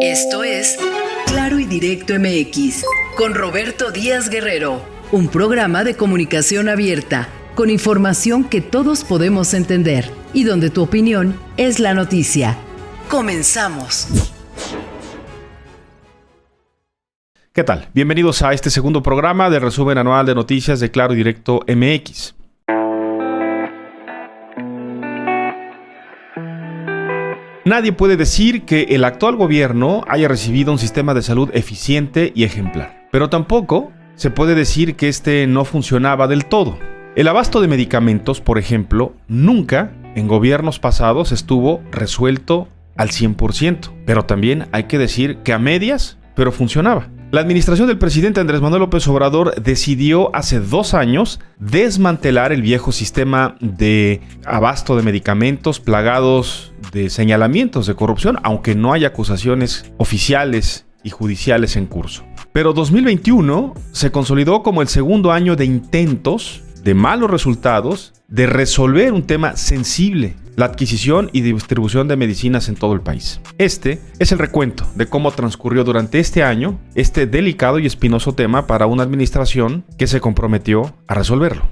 Esto es Claro y Directo MX, con Roberto Díaz Guerrero, un programa de comunicación abierta, con información que todos podemos entender y donde tu opinión es la noticia. ¡Comenzamos! ¿Qué tal? Bienvenidos a este segundo programa del resumen anual de noticias de Claro y Directo MX. Nadie puede decir que el actual gobierno haya recibido un sistema de salud eficiente y ejemplar, pero tampoco se puede decir que este no funcionaba del todo. El abasto de medicamentos, por ejemplo, nunca en gobiernos pasados estuvo resuelto al 100%, pero también hay que decir que a medias, pero funcionaba. La administración del presidente Andrés Manuel López Obrador decidió hace 2 años desmantelar el viejo sistema de abasto de medicamentos plagados de señalamientos de corrupción, aunque no hay acusaciones oficiales y judiciales en curso. Pero 2021 se consolidó como el segundo año de intentos, de malos resultados, de resolver un tema sensible: la adquisición y distribución de medicinas en todo el país. Este es el recuento de cómo transcurrió durante este año este delicado y espinoso tema para una administración que se comprometió a resolverlo.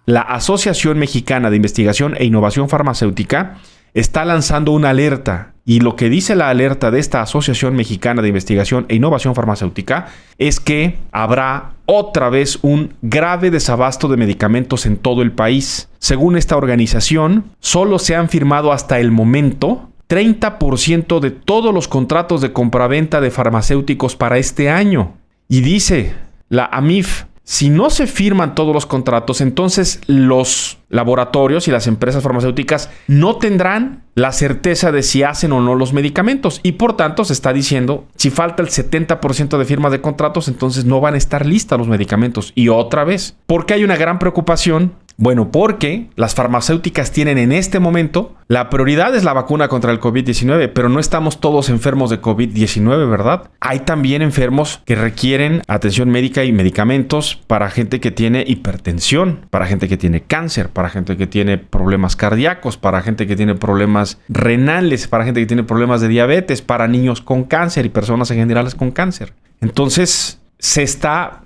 La Asociación Mexicana de Investigación e Innovación Farmacéutica está lanzando una alerta, y lo que dice la alerta de esta Asociación Mexicana de Investigación e Innovación Farmacéutica es que habrá otra vez un grave desabasto de medicamentos en todo el país. Según esta organización, solo se han firmado hasta el momento 30% de todos los contratos de compraventa de farmacéuticos para este año. Y dice la AMIF, si no se firman todos los contratos, entonces los laboratorios y las empresas farmacéuticas no tendrán la certeza de si hacen o no los medicamentos. Y por tanto se está diciendo, si falta el 70% de firmas de contratos, entonces no van a estar listos los medicamentos. Y otra vez, ¿por qué hay una gran preocupación? Bueno, porque las farmacéuticas tienen en este momento, la prioridad es la vacuna contra el COVID-19, pero no estamos todos enfermos de COVID-19, ¿verdad? Hay también enfermos que requieren atención médica y medicamentos para gente que tiene hipertensión, para gente que tiene cáncer, para gente que tiene problemas cardíacos, para gente que tiene problemas renales, para gente que tiene problemas de diabetes, para niños con cáncer y personas en general con cáncer. Entonces,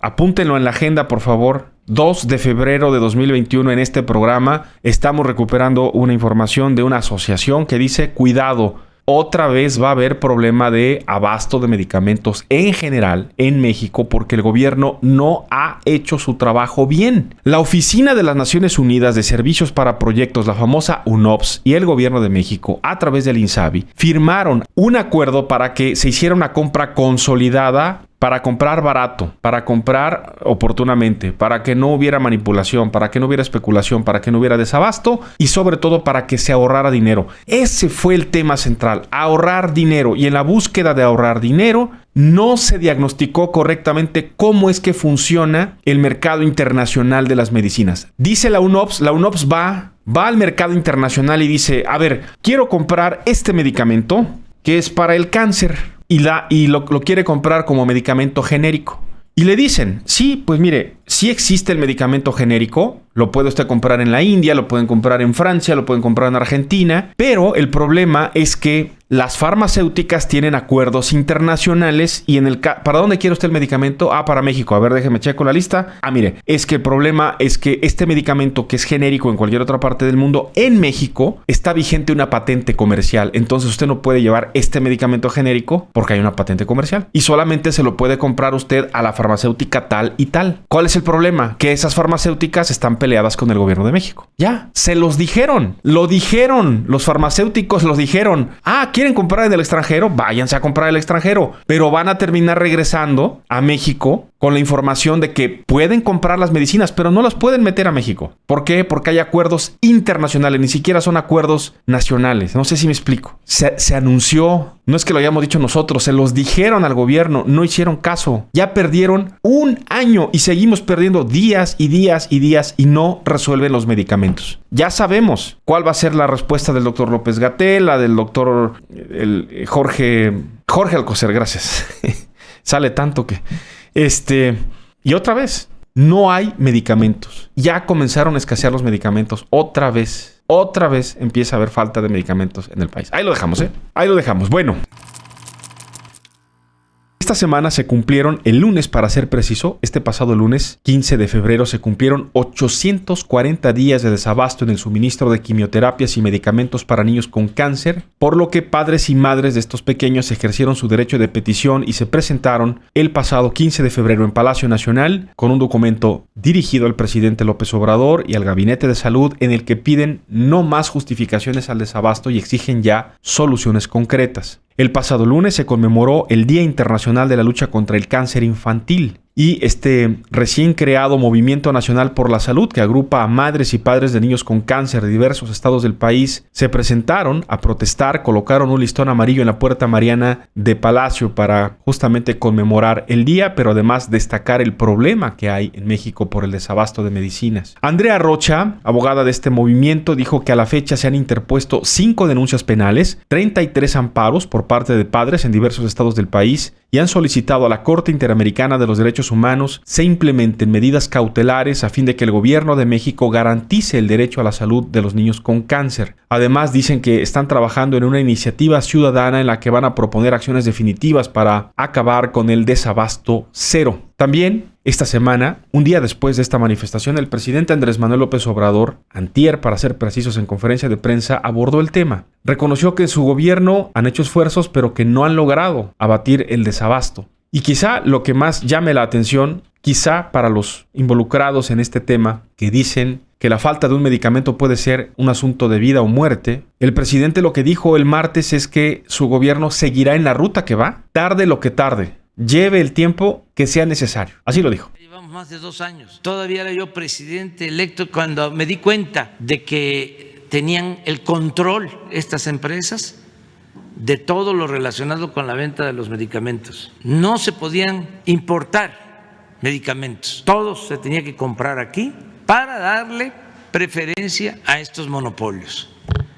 apúntenlo en la agenda, por favor. 2 de febrero de 2021 en este programa estamos recuperando una información de una asociación que dice, cuidado, otra vez va a haber problema de abasto de medicamentos en general en México porque el gobierno no ha hecho su trabajo bien. La Oficina de las Naciones Unidas de Servicios para Proyectos, la famosa UNOPS, y el gobierno de México, a través del INSABI, firmaron un acuerdo para que se hiciera una compra consolidada, para comprar barato, para comprar oportunamente, para que no hubiera manipulación, para que no hubiera especulación, para que no hubiera desabasto y sobre todo para que se ahorrara dinero. Ese fue el tema central, ahorrar dinero. Y en la búsqueda de ahorrar dinero no se diagnosticó correctamente cómo es que funciona el mercado internacional de las medicinas. Dice la UNOPS va al mercado internacional y dice, a ver, quiero comprar este medicamento que es para el cáncer. Y lo quiere comprar como medicamento genérico. Y le dicen, sí, pues mire, sí existe el medicamento genérico, lo puede usted comprar en la India, lo pueden comprar en Francia, lo pueden comprar en Argentina, pero el problema es que las farmacéuticas tienen acuerdos internacionales y ¿para dónde quiere usted el medicamento? Para México. A ver, déjeme checo la lista. Mire, es que el problema es que este medicamento que es genérico en cualquier otra parte del mundo, en México está vigente una patente comercial. Entonces usted no puede llevar este medicamento genérico porque hay una patente comercial y solamente se lo puede comprar usted a la farmacéutica tal y tal. ¿Cuál es el problema? Que esas farmacéuticas están peleadas con el gobierno de México. Ya, se los dijeron. Lo dijeron. Los farmacéuticos los dijeron. ¿Quieren comprar en el extranjero? Váyanse a comprar en el extranjero. Pero van a terminar regresando a México con la información de que pueden comprar las medicinas, pero no las pueden meter a México. ¿Por qué? Porque hay acuerdos internacionales, ni siquiera son acuerdos nacionales. No sé si me explico. Se anunció, no es que lo hayamos dicho nosotros, se los dijeron al gobierno, no hicieron caso. Ya perdieron un año y seguimos perdiendo días y días y días y no resuelven los medicamentos. Ya sabemos cuál va a ser la respuesta del doctor López-Gatell, la del doctor Jorge Alcocer, gracias. Sale tanto que... Y otra vez, no hay medicamentos. Ya comenzaron a escasear los medicamentos. Otra vez empieza a haber falta de medicamentos en el país. Ahí lo dejamos, Ahí lo dejamos. Bueno. Esta semana se cumplieron el lunes, para ser preciso, este pasado lunes 15 de febrero se cumplieron 840 días de desabasto en el suministro de quimioterapias y medicamentos para niños con cáncer, por lo que padres y madres de estos pequeños ejercieron su derecho de petición y se presentaron el pasado 15 de febrero en Palacio Nacional con un documento dirigido al presidente López Obrador y al Gabinete de Salud en el que piden no más justificaciones al desabasto y exigen ya soluciones concretas. El pasado lunes se conmemoró el Día Internacional de la Lucha contra el Cáncer Infantil y este recién creado Movimiento Nacional por la Salud, que agrupa a madres y padres de niños con cáncer de diversos estados del país, se presentaron a protestar, colocaron un listón amarillo en la Puerta Mariana de Palacio para justamente conmemorar el día, pero además destacar el problema que hay en México por el desabasto de medicinas. Andrea Rocha, abogada de este movimiento, dijo que a la fecha se han interpuesto 5 denuncias penales, 33 amparos por parte de padres en diversos estados del país y han solicitado a la Corte Interamericana de los Derechos Humanos se implementen medidas cautelares a fin de que el gobierno de México garantice el derecho a la salud de los niños con cáncer. Además, dicen que están trabajando en una iniciativa ciudadana en la que van a proponer acciones definitivas para acabar con el desabasto cero. También, esta semana, un día después de esta manifestación, el presidente Andrés Manuel López Obrador, antier para ser precisos en conferencia de prensa, abordó el tema. Reconoció que en su gobierno han hecho esfuerzos, pero que no han logrado abatir el desabasto. Y quizá lo que más llame la atención, quizá para los involucrados en este tema, que dicen que la falta de un medicamento puede ser un asunto de vida o muerte, el presidente lo que dijo el martes es que su gobierno seguirá en la ruta que va, tarde lo que tarde. Lleve el tiempo que sea necesario. Así lo dijo. Llevamos más de 2 años. Todavía era yo presidente electo cuando me di cuenta de que tenían el control estas empresas de todo lo relacionado con la venta de los medicamentos. No se podían importar medicamentos. Todo se tenía que comprar aquí para darle preferencia a estos monopolios.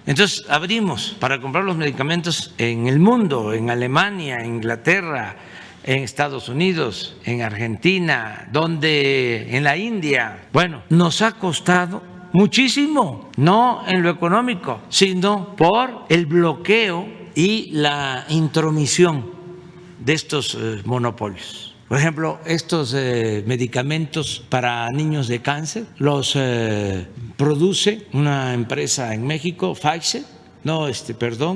Entonces abrimos para comprar los medicamentos en el mundo, en Alemania, en Inglaterra, en Estados Unidos, en Argentina, en la India. Bueno, nos ha costado muchísimo, no en lo económico, sino por el bloqueo y la intromisión de estos monopolios. Por ejemplo, estos medicamentos para niños de cáncer los produce una empresa en México,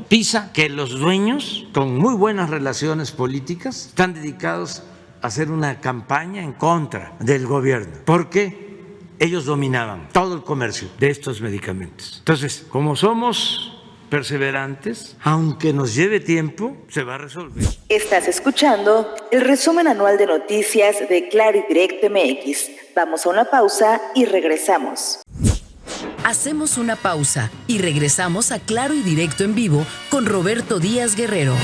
PISA, que los dueños, con muy buenas relaciones políticas, están dedicados a hacer una campaña en contra del gobierno, porque ellos dominaban todo el comercio de estos medicamentos. Entonces, como somos perseverantes, aunque nos lleve tiempo, se va a resolver. Estás escuchando el resumen anual de noticias de Claro y Directo MX. Vamos a una pausa y regresamos. Hacemos una pausa y regresamos a Claro y Directo en vivo con Roberto Díaz Guerrero.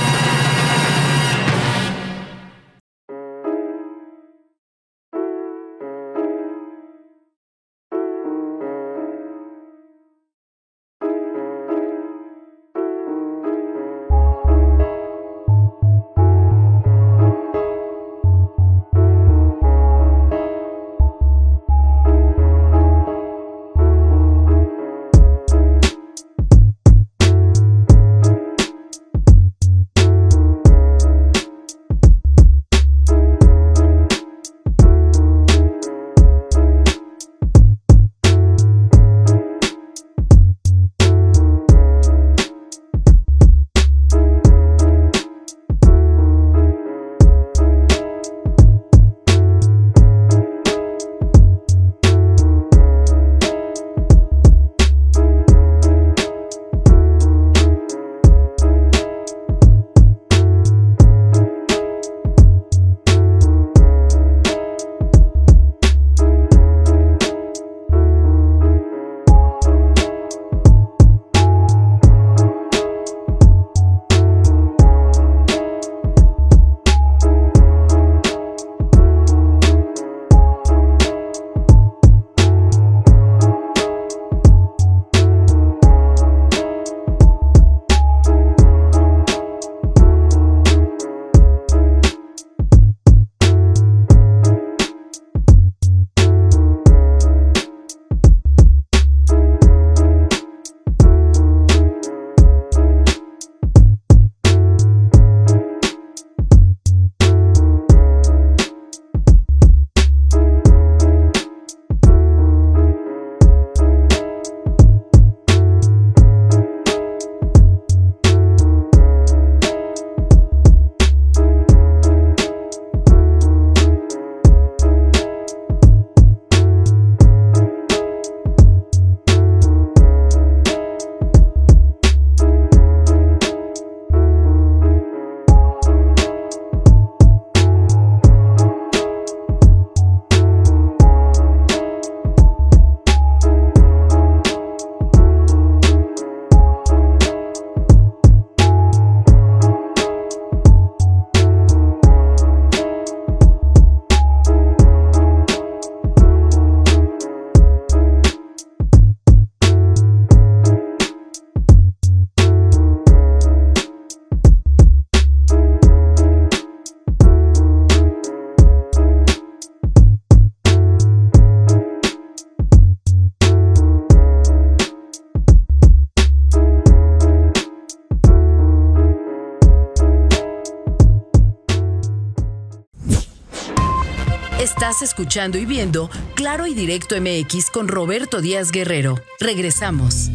Estás escuchando y viendo Claro y Directo MX con Roberto Díaz Guerrero. Regresamos.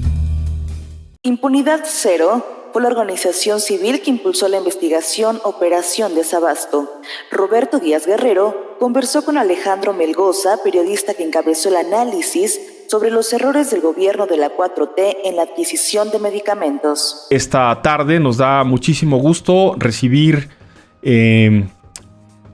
Impunidad Cero fue la organización civil que impulsó la investigación Operación Desabasto. Roberto Díaz Guerrero conversó con Alejandro Melgoza, periodista que encabezó el análisis sobre los errores del gobierno de la 4T en la adquisición de medicamentos. Esta tarde nos da muchísimo gusto recibir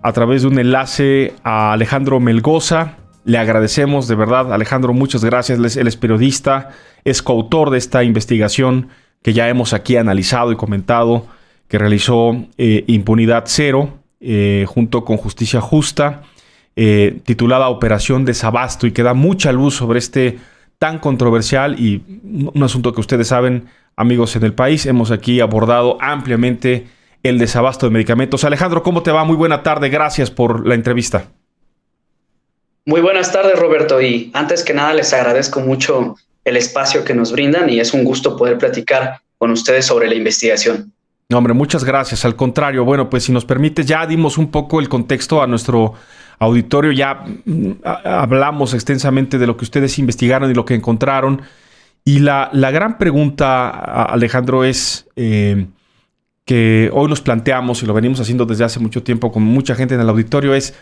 a través de un enlace a Alejandro Melgoza. Le agradecemos, de verdad, Alejandro, muchas gracias. Él es periodista, es coautor de esta investigación que ya hemos aquí analizado y comentado, que realizó Impunidad Cero, junto con Justicia Justa, titulada Operación Desabasto, y que da mucha luz sobre este tan controversial y un asunto que ustedes saben, amigos en el país. Hemos aquí abordado ampliamente el desabasto de medicamentos. Alejandro, ¿cómo te va? Muy buena tarde, gracias por la entrevista. Muy buenas tardes, Roberto, y antes que nada les agradezco mucho el espacio que nos brindan y es un gusto poder platicar con ustedes sobre la investigación. No, hombre, muchas gracias. Al contrario, bueno, pues si nos permite, ya dimos un poco el contexto a nuestro auditorio, ya hablamos extensamente de lo que ustedes investigaron y lo que encontraron. Y la gran pregunta, Alejandro, es que hoy nos planteamos y lo venimos haciendo desde hace mucho tiempo con mucha gente en el auditorio, es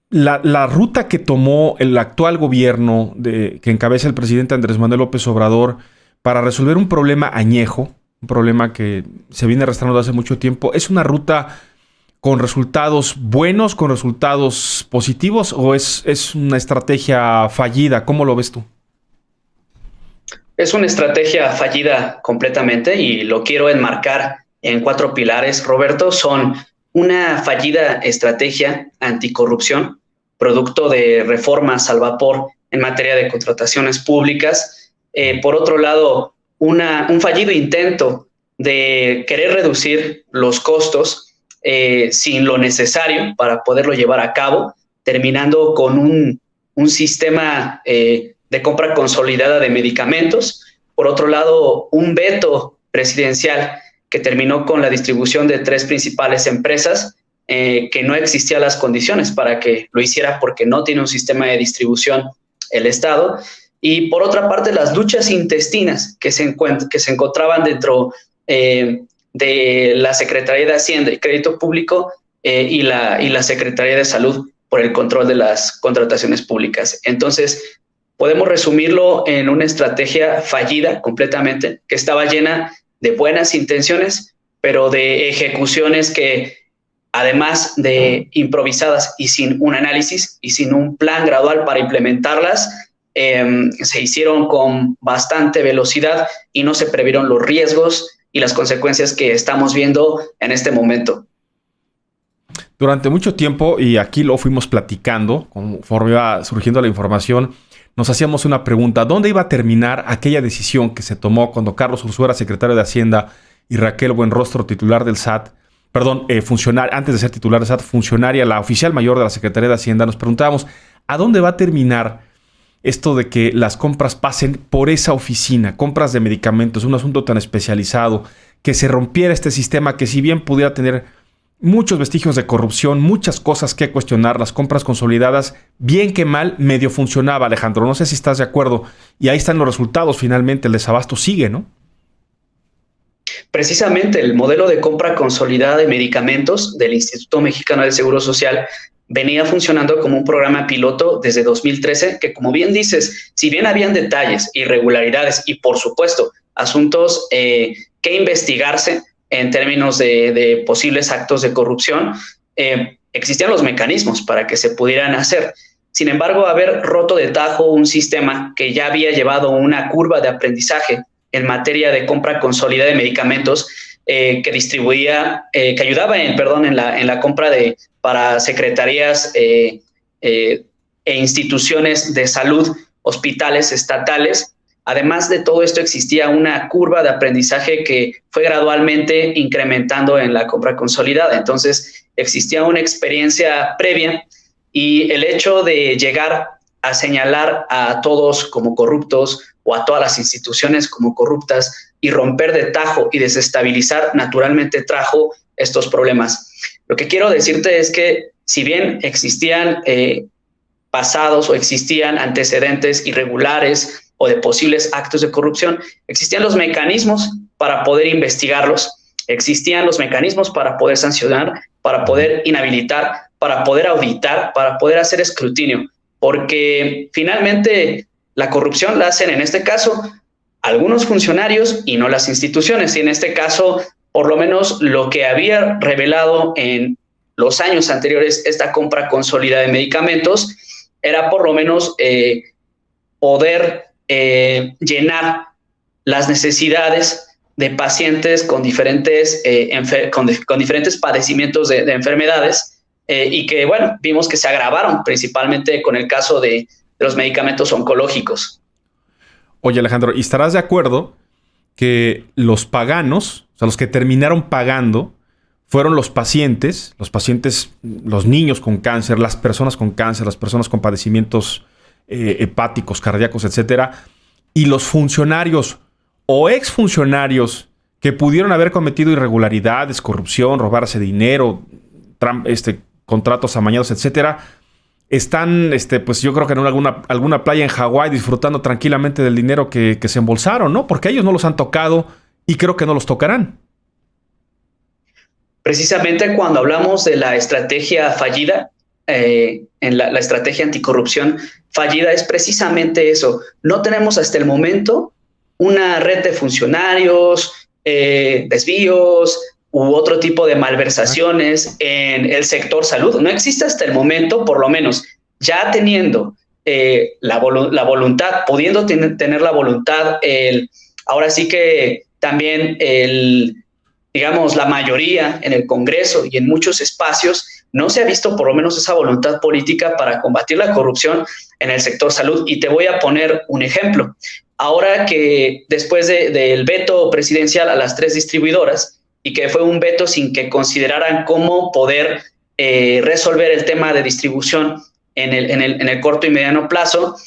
la ruta que tomó el actual gobierno que encabeza el presidente Andrés Manuel López Obrador para resolver un problema añejo, un problema que se viene arrastrando desde hace mucho tiempo. ¿Es una ruta con resultados buenos, con resultados positivos, o es una estrategia fallida? ¿Cómo lo ves tú? Es una estrategia fallida completamente y lo quiero enmarcar en 4 pilares, Roberto. Son una fallida estrategia anticorrupción, producto de reformas al vapor en materia de contrataciones públicas. Por otro lado, un fallido intento de querer reducir los costos sin lo necesario para poderlo llevar a cabo, terminando con un sistema de compra consolidada de medicamentos. Por otro lado, un veto presidencial que terminó con la distribución de 3 principales empresas, que no existían las condiciones para que lo hiciera porque no tiene un sistema de distribución el Estado. Y por otra parte, las luchas intestinas que se encontraban dentro de la Secretaría de Hacienda y Crédito Público y la Secretaría de Salud por el control de las contrataciones públicas. Entonces, podemos resumirlo en una estrategia fallida completamente, que estaba llena de buenas intenciones, pero de ejecuciones que, además de improvisadas y sin un análisis y sin un plan gradual para implementarlas, se hicieron con bastante velocidad y no se previeron los riesgos y las consecuencias que estamos viendo en este momento. Durante mucho tiempo, y aquí lo fuimos platicando, conforme iba surgiendo la información, nos hacíamos una pregunta: ¿dónde iba a terminar aquella decisión que se tomó cuando Carlos Ursúa era secretario de Hacienda y Raquel Buenrostro, titular del SAT, antes de ser titular del SAT, funcionaria, la oficial mayor de la Secretaría de Hacienda? Nos preguntábamos, ¿a dónde va a terminar esto de que las compras pasen por esa oficina? Compras de medicamentos, un asunto tan especializado, que se rompiera este sistema que, si bien pudiera tener muchos vestigios de corrupción, muchas cosas que cuestionar, las compras consolidadas, bien que mal, medio funcionaba, Alejandro. No sé si estás de acuerdo. Y ahí están los resultados, finalmente. El desabasto sigue, ¿no? Precisamente el modelo de compra consolidada de medicamentos del Instituto Mexicano del Seguro Social venía funcionando como un programa piloto desde 2013, que, como bien dices, si bien habían detalles, irregularidades y, por supuesto, asuntos que investigarse en términos de posibles actos de corrupción, existían los mecanismos para que se pudieran hacer. Sin embargo, haber roto de tajo un sistema que ya había llevado una curva de aprendizaje en materia de compra consolidada de medicamentos, que distribuía, que ayudaba en la compra para secretarías e instituciones de salud, hospitales estatales. Además de todo esto, existía una curva de aprendizaje que fue gradualmente incrementando en la compra consolidada. Entonces, existía una experiencia previa y el hecho de llegar a señalar a todos como corruptos o a todas las instituciones como corruptas y romper de tajo y desestabilizar, naturalmente trajo estos problemas. Lo que quiero decirte es que si bien existían pasados o existían antecedentes irregulares o de posibles actos de corrupción, existían los mecanismos para poder investigarlos, existían los mecanismos para poder sancionar, para poder inhabilitar, para poder auditar, para poder hacer escrutinio, porque finalmente la corrupción la hacen en este caso algunos funcionarios y no las instituciones, y en este caso, por lo menos lo que había revelado en los años anteriores esta compra consolidada de medicamentos era por lo menos poder llenar las necesidades de pacientes con diferentes, con diferentes padecimientos de enfermedades y que, bueno, vimos que se agravaron principalmente con el caso de los medicamentos oncológicos. Oye, Alejandro, ¿y estarás de acuerdo que los paganos, o sea, los que terminaron pagando, fueron los pacientes, los niños con cáncer, las personas con cáncer, las personas con padecimientos hepáticos, cardíacos, etcétera, y los funcionarios o exfuncionarios que pudieron haber cometido irregularidades, corrupción, robarse dinero, contratos amañados, etcétera, están, pues yo creo que en alguna playa en Hawái disfrutando tranquilamente del dinero que se embolsaron, ¿no? Porque ellos no los han tocado y creo que no los tocarán. Precisamente cuando hablamos de la estrategia fallida, en la estrategia anticorrupción fallida, es precisamente eso. No tenemos hasta el momento una red de funcionarios, desvíos u otro tipo de malversaciones en el sector salud. No existe hasta el momento, por lo menos, ya teniendo la voluntad, pudiendo tener la voluntad, ahora sí que también digamos, la mayoría en el Congreso y en muchos espacios, no se ha visto por lo menos esa voluntad política para combatir la corrupción en el sector salud. Y te voy a poner un ejemplo. Ahora que después del veto presidencial a las 3 distribuidoras, y que fue un veto sin que consideraran cómo poder resolver el tema de distribución en el corto y mediano plazo,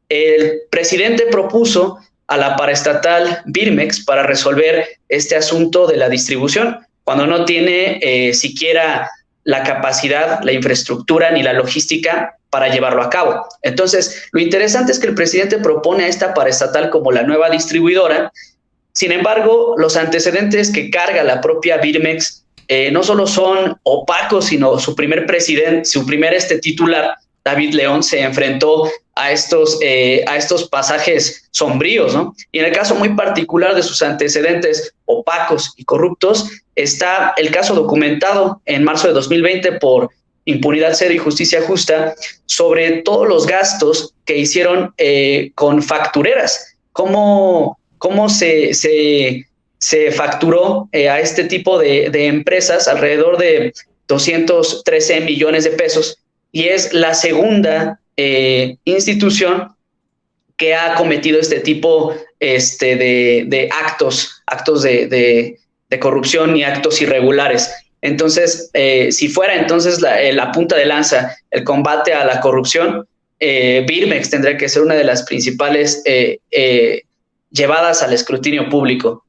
el presidente propuso a la paraestatal Birmex para resolver este asunto de la distribución, cuando no tiene siquiera la capacidad, la infraestructura ni la logística para llevarlo a cabo. Entonces, lo interesante es que el presidente propone a esta paraestatal como la nueva distribuidora. Sin embargo, los antecedentes que carga la propia Birmex no solo son opacos, sino su primer titular, David León, se enfrentó a estos pasajes sombríos, ¿no? Y en el caso muy particular de sus antecedentes opacos y corruptos, está el caso documentado en marzo de 2020 por Impunidad Cero y Justicia Justa sobre todos los gastos que hicieron con factureras, cómo se facturó a este tipo de empresas alrededor de 213 millones de pesos, y es la segunda institución que ha cometido este tipo de actos de corrupción y actos irregulares. Entonces, si fuera entonces la punta de lanza el combate a la corrupción, Birmex tendría que ser una de las principales llevadas al escrutinio público.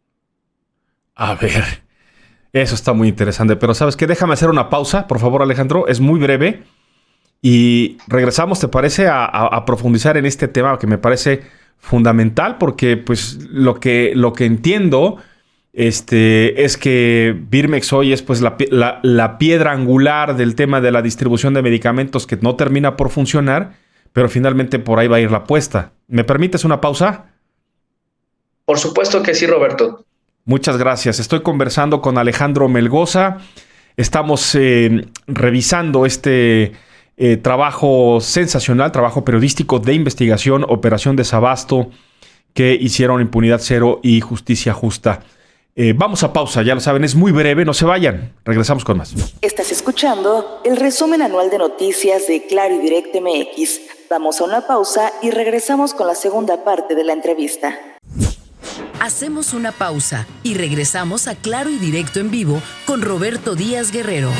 A ver, eso está muy interesante, pero ¿sabes qué? Déjame hacer una pausa, por favor, Alejandro, es muy breve. Y regresamos, ¿te parece? A profundizar en este tema que me parece fundamental, porque pues lo que entiendo es que Birmex hoy es pues la piedra angular del tema de la distribución de medicamentos que no termina por funcionar, pero finalmente por ahí va a ir la apuesta. ¿Me permites una pausa? Por supuesto que sí, Roberto. Muchas gracias. Estoy conversando con Alejandro Melgoza. Estamos revisando trabajo sensacional, trabajo periodístico de investigación, Operación Desabasto, que hicieron Impunidad Cero y Justicia Justa. Vamos a pausa, ya lo saben, es muy breve, no se vayan. Regresamos con más. Estás escuchando el resumen anual de noticias de Claro y Directo MX. Vamos a una pausa y regresamos con la segunda parte de la entrevista. Hacemos una pausa y regresamos a Claro y Directo en vivo con Roberto Díaz Guerrero.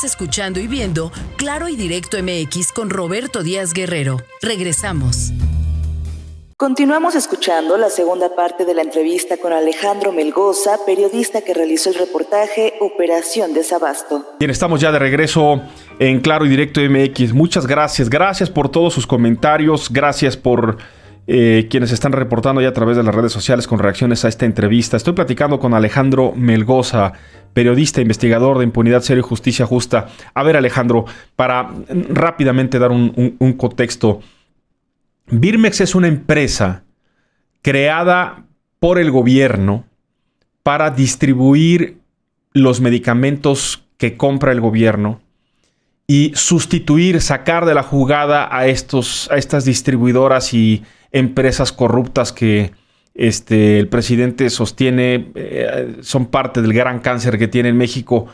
Estás escuchando y viendo Claro y Directo MX con Roberto Díaz Guerrero. Regresamos. Continuamos escuchando la segunda parte de la entrevista con Alejandro Melgoza, periodista que realizó el reportaje Operación Desabasto. Bien, estamos ya de regreso en Claro y Directo MX. Muchas gracias. Gracias por todos sus comentarios. Gracias por quienes están reportando ya a través de las redes sociales con reacciones a esta entrevista. Estoy platicando con Alejandro Melgoza, periodista, investigador de Impunidad Cero y Justicia Justa. A ver, Alejandro, para rápidamente dar un contexto. Birmex es una empresa creada por el gobierno para distribuir los medicamentos que compra el gobierno y sustituir, sacar de la jugada a estas distribuidoras y empresas corruptas que el presidente sostiene son parte del gran cáncer que tiene en México.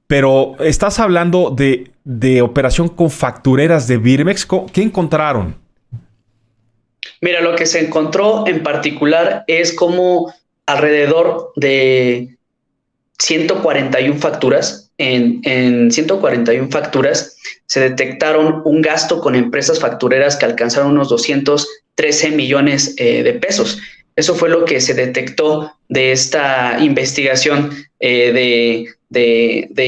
Pero estás hablando de operación con factureras de Birmex. ¿Qué encontraron? Mira, lo que se encontró en particular es como alrededor de 141 facturas. En 141 facturas se detectaron un gasto con empresas factureras que alcanzaron unos 213 millones de pesos. Eso fue lo que se detectó de esta investigación de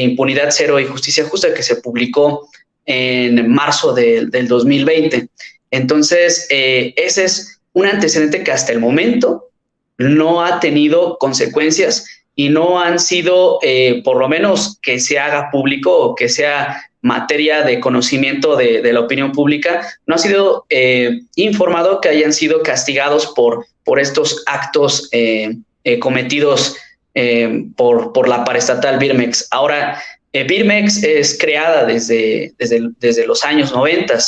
Impunidad Cero y Justicia Justa que se publicó en marzo del 2020. Entonces, ese es un antecedente que hasta el momento no ha tenido consecuencias y no han sido, por lo menos que se haga público o que sea materia de conocimiento de la opinión pública, no ha sido informado que hayan sido castigados por estos actos cometidos por la paraestatal Birmex. Ahora, Birmex es creada desde los años 90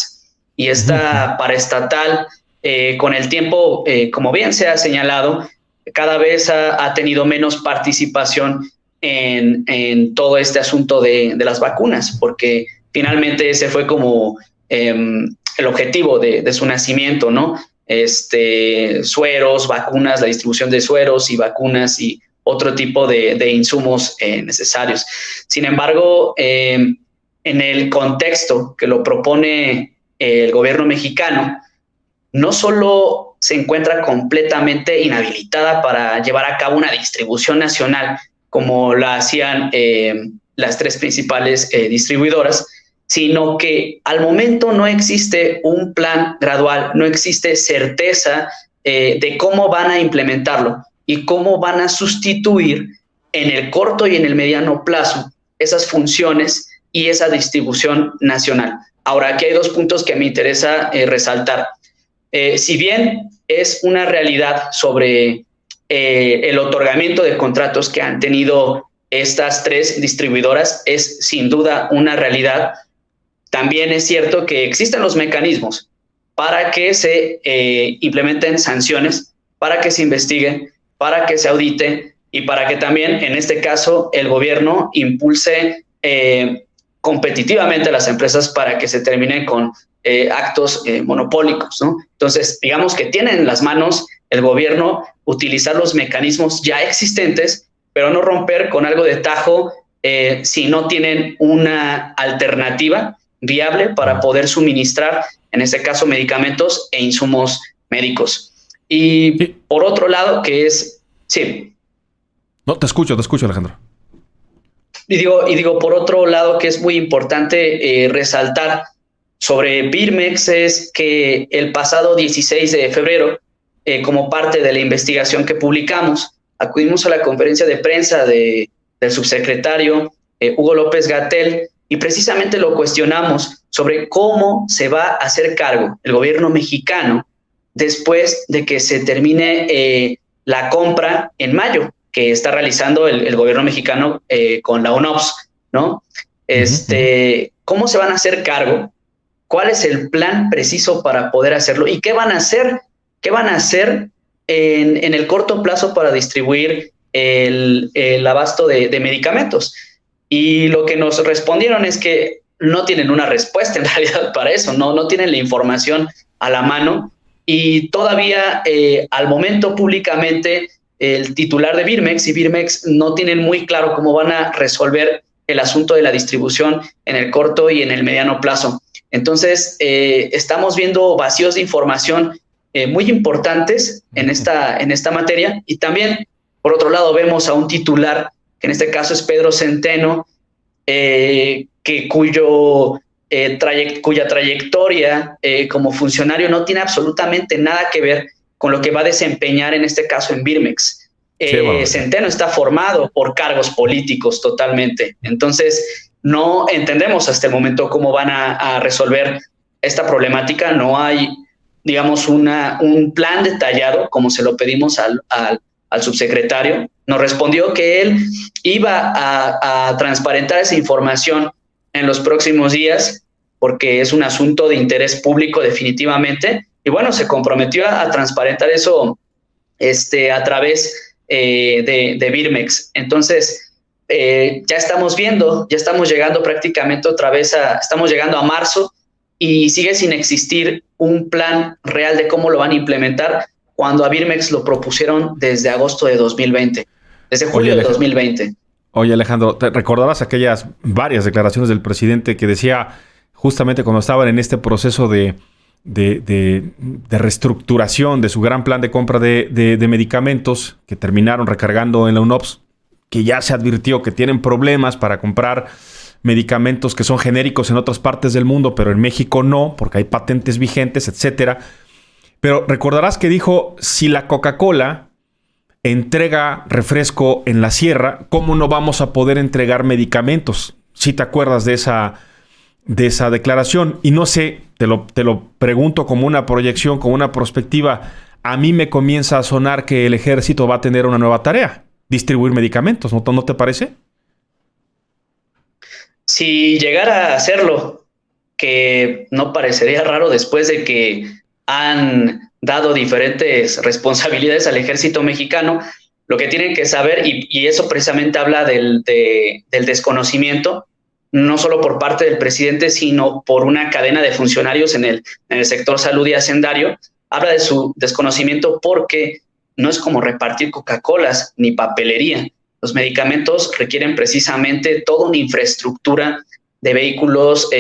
y esta paraestatal con el tiempo, como bien se ha señalado, cada vez ha tenido menos participación en todo este asunto de las vacunas, porque finalmente ese fue como el objetivo de su nacimiento, ¿no? Sueros, vacunas, la distribución de sueros y vacunas y otro tipo de insumos necesarios. Sin embargo, en el contexto que lo propone el gobierno mexicano, no solo se encuentra completamente inhabilitada para llevar a cabo una distribución nacional como la hacían las tres principales distribuidoras, sino que al momento no existe un plan gradual, no existe certeza de cómo van a implementarlo y cómo van a sustituir en el corto y en el mediano plazo esas funciones y esa distribución nacional. Ahora, aquí hay dos puntos que me interesa resaltar. Si bien es una realidad sobre el otorgamiento de contratos que han tenido estas tres distribuidoras, es sin duda una realidad, también es cierto que existen los mecanismos para que se implementen sanciones, para que se investigue, para que se audite y para que también, en este caso, el gobierno impulse competitivamente a las empresas para que se terminen con actos monopólicos, ¿no? Entonces, digamos que tiene en las manos el gobierno utilizar los mecanismos ya existentes, pero no romper con algo de tajo si no tienen una alternativa viable para poder suministrar, en este caso, medicamentos e insumos médicos. Y por otro lado, que es... Sí. No, te escucho, Alejandro. Y digo, por otro lado, que es muy importante resaltar sobre Birmex es que el pasado 16 de febrero, como parte de la investigación que publicamos, acudimos a la conferencia de prensa del subsecretario Hugo López-Gatell y precisamente lo cuestionamos sobre cómo se va a hacer cargo el gobierno mexicano después de que se termine la compra en mayo que está realizando el gobierno mexicano con la UNOPS, ¿no? ¿Cómo se van a hacer cargo? ¿Cuál es el plan preciso para poder hacerlo? ¿Y qué van a hacer? ¿Qué van a hacer en el corto plazo para distribuir el abasto de medicamentos? Y lo que nos respondieron es que no tienen una respuesta en realidad para eso, no tienen la información a la mano y todavía al momento públicamente el titular de Birmex y Birmex no tienen muy claro cómo van a resolver el asunto de la distribución en el corto y en el mediano plazo. Entonces, estamos viendo vacíos de información muy importantes en esta materia, y también, por otro lado, vemos a un titular, que en este caso es Pedro Centeno, cuya trayectoria como funcionario no tiene absolutamente nada que ver con lo que va a desempeñar en este caso en Birmex. Centeno está formado por cargos políticos totalmente. Entonces, no entendemos hasta el momento cómo van a resolver esta problemática. No hay, digamos, un plan detallado, como se lo pedimos al subsecretario. Nos respondió que él iba a transparentar esa información en los próximos días, porque es un asunto de interés público definitivamente. Y bueno, se comprometió a transparentar eso a través de Birmex. Entonces, ya estamos llegando prácticamente otra vez estamos llegando a marzo, y sigue sin existir un plan real de cómo lo van a implementar, cuando a Birmex lo propusieron desde agosto de 2020, desde julio de 2020. Oye, Alejandro, ¿te recordarás aquellas varias declaraciones del presidente que decía, justamente cuando estaban en este proceso de reestructuración de su gran plan de compra de medicamentos, que terminaron recargando en la UNOPS, que ya se advirtió que tienen problemas para comprar medicamentos que son genéricos en otras partes del mundo, pero en México no, porque hay patentes vigentes, etcétera? Pero recordarás que dijo, si la Coca-Cola entrega refresco en la sierra, ¿cómo no vamos a poder entregar medicamentos? Si te acuerdas de esa declaración. Y no sé, te lo pregunto como una proyección, como una perspectiva. A mí me comienza a sonar que el ejército va a tener una nueva tarea: distribuir medicamentos. ¿No te parece? Si llegara a hacerlo, que no parecería raro después de que han dado diferentes responsabilidades al ejército mexicano, lo que tienen que saber, y eso precisamente habla del desconocimiento, no solo por parte del presidente, sino por una cadena de funcionarios en el sector salud y hacendario, habla de su desconocimiento, porque no es como repartir Coca-Colas ni papelería. Los medicamentos requieren precisamente toda una infraestructura de vehículos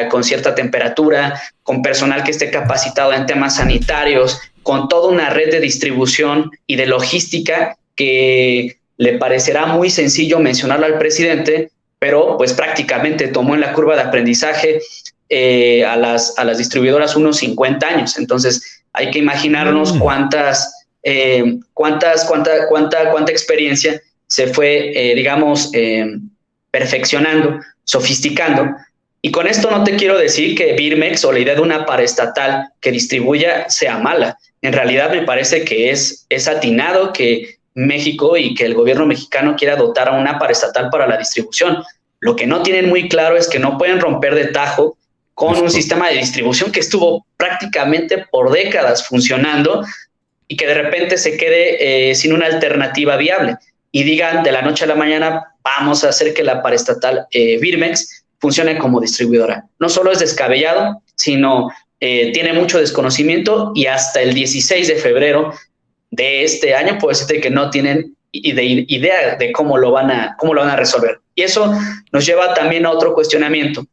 con cierta temperatura, con personal que esté capacitado en temas sanitarios, con toda una red de distribución y de logística que le parecerá muy sencillo mencionarlo al presidente, pero pues prácticamente tomó en la curva de aprendizaje a las distribuidoras unos 50 años. Entonces hay que imaginarnos cuánta experiencia se fue, perfeccionando, sofisticando. Y con esto no te quiero decir que Birmex o la idea de una paraestatal que distribuya sea mala. En realidad me parece que es atinado que México y que el gobierno mexicano quiera dotar a una paraestatal para la distribución. Lo que no tienen muy claro es que no pueden romper de tajo con un sistema de distribución que estuvo prácticamente por décadas funcionando, y que de repente se quede sin una alternativa viable y digan de la noche a la mañana vamos a hacer que la paraestatal Birmex funcione como distribuidora. No solo es descabellado, sino tiene mucho desconocimiento, y hasta el 16 de febrero de este año puede ser que no tienen idea de cómo lo van a resolver. Y eso nos lleva también a otro cuestionamiento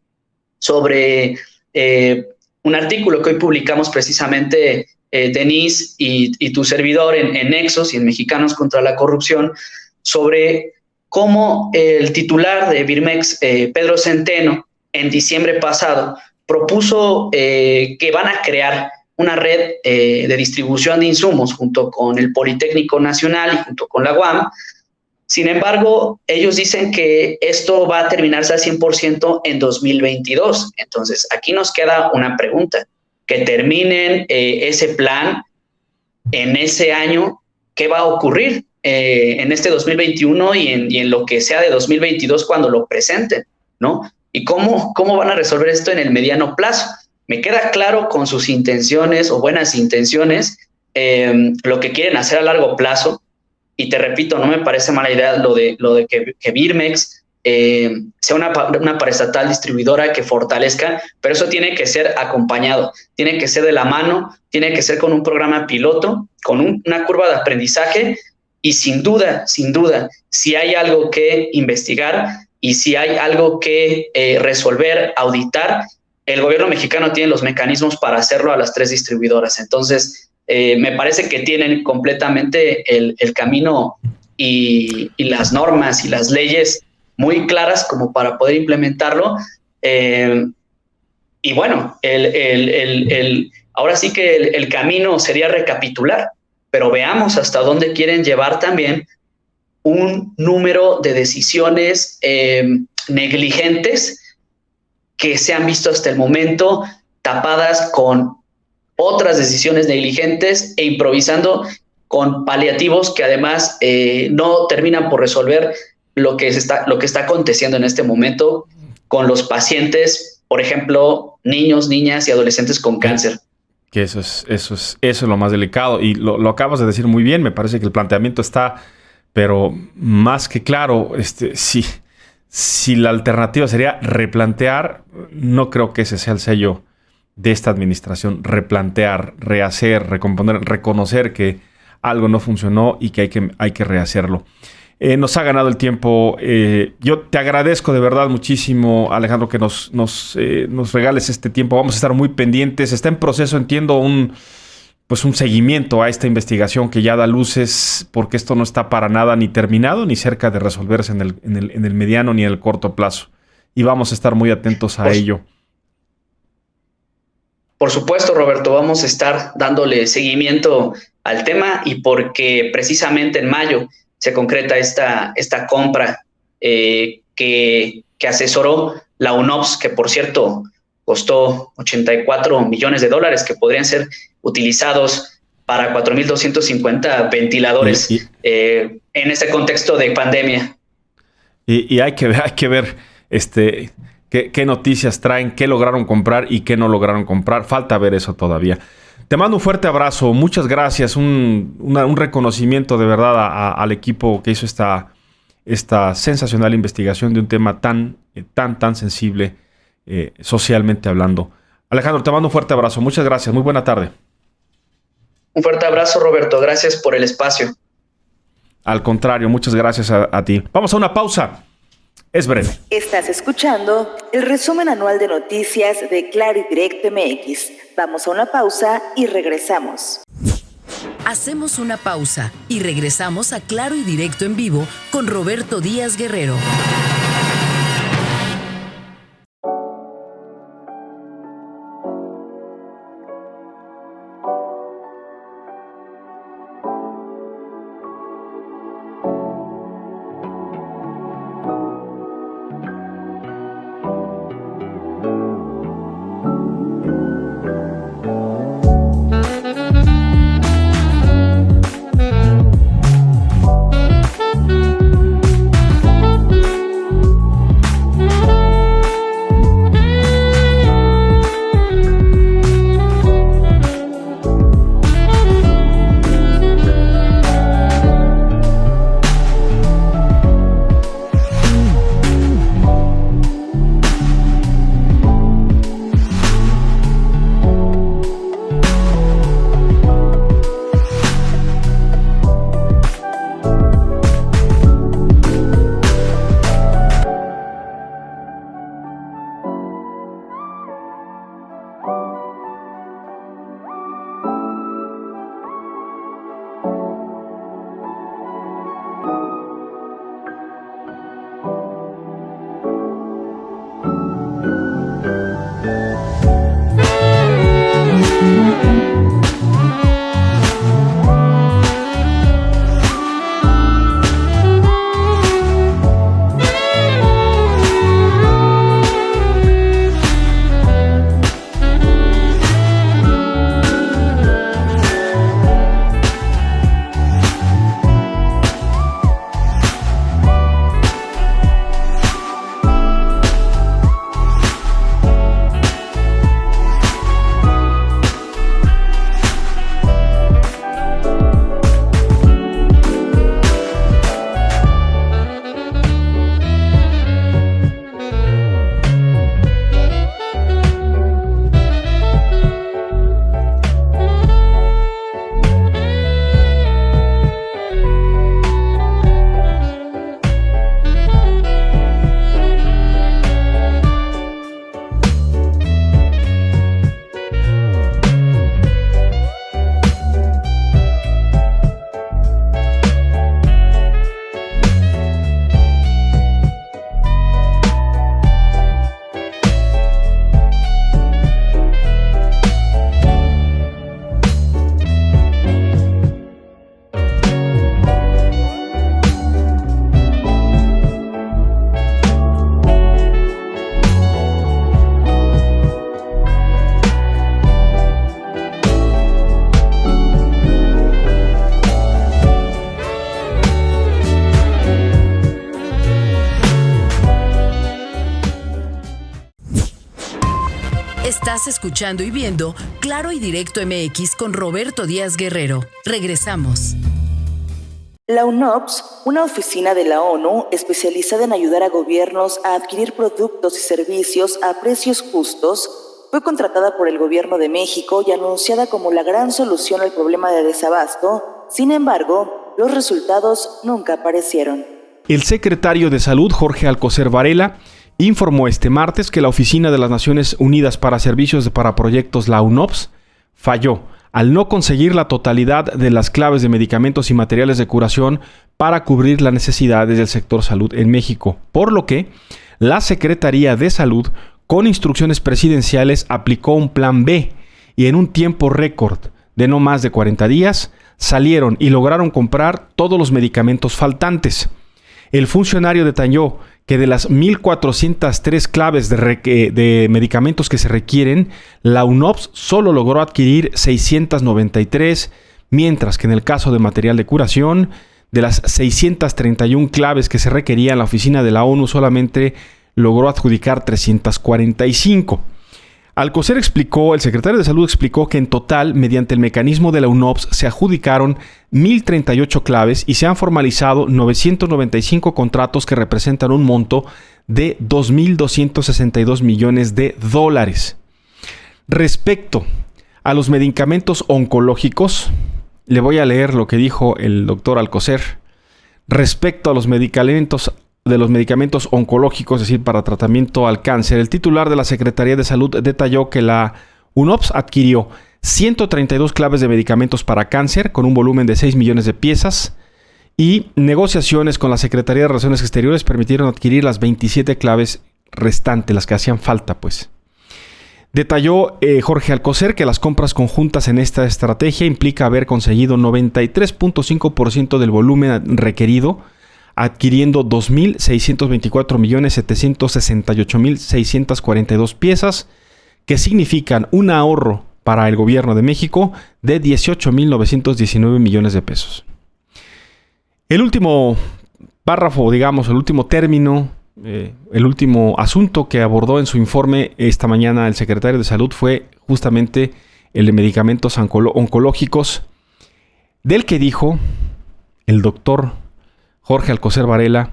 sobre un artículo que hoy publicamos precisamente Denise y tu servidor en Nexos y en Mexicanos contra la Corrupción, sobre cómo el titular de Birmex, Pedro Centeno, en diciembre pasado propuso que van a crear una red de distribución de insumos junto con el Politécnico Nacional y junto con la UAM. Sin embargo, ellos dicen que esto va a terminarse al 100% en 2022. Entonces, aquí nos queda una pregunta: que terminen ese plan en ese año, ¿qué va a ocurrir en este 2021 y en lo que sea de 2022 cuando lo presenten, ¿no? ¿Y cómo van a resolver esto en el mediano plazo? Me queda claro con sus intenciones o buenas intenciones lo que quieren hacer a largo plazo, y te repito, no me parece mala idea lo de que Birmex sea una paraestatal distribuidora que fortalezca, pero eso tiene que ser acompañado, tiene que ser de la mano, tiene que ser con un programa piloto, con una curva de aprendizaje, y sin duda, si hay algo que investigar y si hay algo que resolver, auditar, el gobierno mexicano tiene los mecanismos para hacerlo a las 3 distribuidoras. Entonces, me parece que tienen completamente el camino y las normas y las leyes muy claras como para poder implementarlo. Y bueno, ahora sí que el camino sería recapitular, pero veamos hasta dónde quieren llevar también un número de decisiones negligentes que se han visto hasta el momento tapadas con otras decisiones negligentes e improvisando con paliativos que además no terminan por resolver lo que está aconteciendo en este momento con los pacientes, por ejemplo, niños, niñas y adolescentes con cáncer. Que eso es lo más delicado. Y lo acabas de decir muy bien. Me parece que el planteamiento está, pero más que claro, si la alternativa sería replantear, no creo que ese sea el sello de esta administración. Replantear, rehacer, recomponer, reconocer que algo no funcionó y que hay que rehacerlo. Nos ha ganado el tiempo. Yo te agradezco de verdad muchísimo, Alejandro, que nos regales este tiempo. Vamos a estar muy pendientes. Está en proceso, entiendo, un seguimiento a esta investigación que ya da luces, porque esto no está para nada ni terminado ni cerca de resolverse en el mediano ni en el corto plazo. Y vamos a estar muy atentos a ello. Por supuesto, Roberto, vamos a estar dándole seguimiento al tema, y porque precisamente en mayo se concreta esta compra que asesoró la UNOPS, que por cierto costó $84 millones, que podrían ser utilizados para 4,250 ventiladores en este contexto de pandemia. Y hay que ver qué noticias traen, qué lograron comprar y qué no lograron comprar. Falta ver eso todavía. Te mando un fuerte abrazo, muchas gracias, un reconocimiento de verdad al equipo que hizo esta sensacional investigación de un tema tan sensible socialmente hablando. Alejandro, te mando un fuerte abrazo, muchas gracias, muy buena tarde. Un fuerte abrazo, Roberto, gracias por el espacio. Al contrario, muchas gracias a ti. Vamos a una pausa. Es breve. Estás escuchando el resumen anual de noticias de Claro y Directo MX. Vamos a una pausa y regresamos. Hacemos una pausa y regresamos a Claro y Directo en vivo con Roberto Díaz Guerrero. Estás escuchando y viendo Claro y Directo MX con Roberto Díaz Guerrero. Regresamos. La UNOPS, una oficina de la ONU especializada en ayudar a gobiernos a adquirir productos y servicios a precios justos, fue contratada por el Gobierno de México y anunciada como la gran solución al problema de desabasto. Sin embargo, los resultados nunca aparecieron. El secretario de Salud, Jorge Alcocer Varela, informó este martes que la Oficina de las Naciones Unidas para Servicios para Proyectos, la UNOPS, falló al no conseguir la totalidad de las claves de medicamentos y materiales de curación para cubrir las necesidades del sector salud en México, por lo que la Secretaría de Salud, con instrucciones presidenciales, aplicó un plan B y en un tiempo récord de no más de 40 días salieron y lograron comprar todos los medicamentos faltantes. El funcionario detalló que de las 1,403 claves de medicamentos que se requieren, la UNOPS solo logró adquirir 693, mientras que en el caso de material de curación, de las 631 claves que se requerían, la oficina de la ONU solamente logró adjudicar 345. Alcocer explicó, el secretario de Salud explicó que en total, mediante el mecanismo de la UNOPS, se adjudicaron 1,038 claves y se han formalizado 995 contratos que representan un monto de $2,262 millones. Respecto a los medicamentos oncológicos, le voy a leer lo que dijo el doctor Alcocer. Respecto a los medicamentos oncológicos, es decir, para tratamiento al cáncer, el titular de la Secretaría de Salud detalló que la UNOPS adquirió 132 claves de medicamentos para cáncer con un volumen de 6 millones de piezas y negociaciones con la Secretaría de Relaciones Exteriores permitieron adquirir las 27 claves restantes, las que hacían falta, pues. Detalló Jorge Alcocer que las compras conjuntas en esta estrategia implica haber conseguido 93.5% del volumen requerido, adquiriendo 2,624,768,642 piezas, que significan un ahorro para el gobierno de México de 18,919 millones de pesos. El último párrafo, digamos, el último término, el último asunto que abordó en su informe esta mañana el secretario de Salud fue justamente el de medicamentos oncológicos, del que dijo el doctor Jorge Alcocer Varela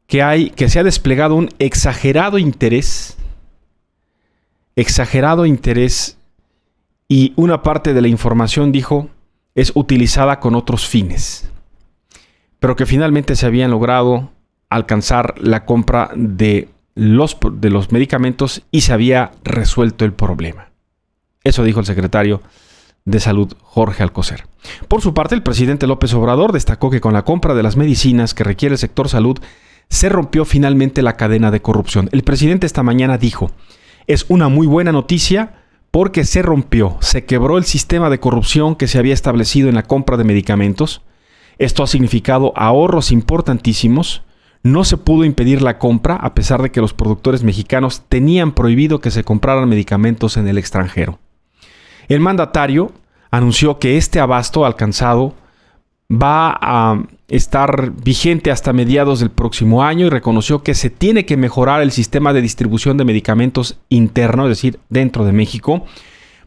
que se ha desplegado un exagerado interés y una parte de la información, dijo, es utilizada con otros fines, pero que finalmente se habían logrado alcanzar la compra de los medicamentos y se había resuelto el problema. Eso dijo el secretario de Salud, Jorge Alcocer. Por su parte, el presidente López Obrador destacó que con la compra de las medicinas que requiere el sector salud, se rompió finalmente la cadena de corrupción. El presidente esta mañana dijo, es una muy buena noticia porque se quebró el sistema de corrupción que se había establecido en la compra de medicamentos. Esto ha significado ahorros importantísimos. No se pudo impedir la compra a pesar de que los productores mexicanos tenían prohibido que se compraran medicamentos en el extranjero. El mandatario anunció que este abasto alcanzado va a estar vigente hasta mediados del próximo año y reconoció que se tiene que mejorar el sistema de distribución de medicamentos interno, es decir, dentro de México,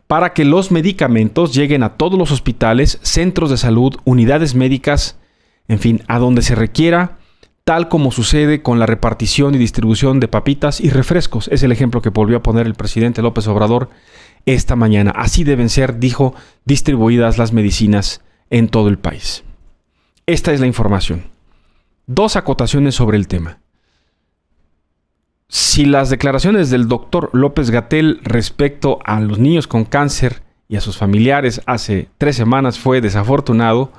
para que los medicamentos lleguen a todos los hospitales, centros de salud, unidades médicas, en fin, a donde se requiera, tal como sucede con la repartición y distribución de papitas y refrescos. Es el ejemplo que volvió a poner el presidente López Obrador esta mañana. Así deben ser, dijo, distribuidas las medicinas en todo el país. Esta es la información. 2 acotaciones sobre el tema. Si las declaraciones del doctor López-Gatell respecto a los niños con cáncer y a sus familiares hace 3 semanas fue desafortunado,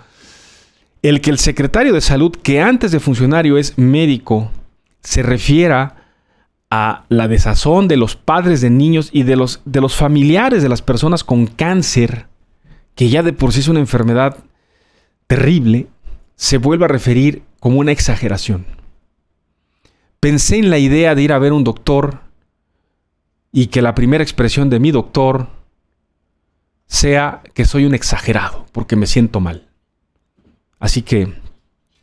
el que el secretario de Salud, que antes de funcionario es médico, se refiera a la desazón de los padres de niños y de los familiares de las personas con cáncer, que ya de por sí es una enfermedad terrible, se vuelve a referir como una exageración. Pensé en la idea de ir a ver un doctor y que la primera expresión de mi doctor sea que soy un exagerado porque me siento mal. Así que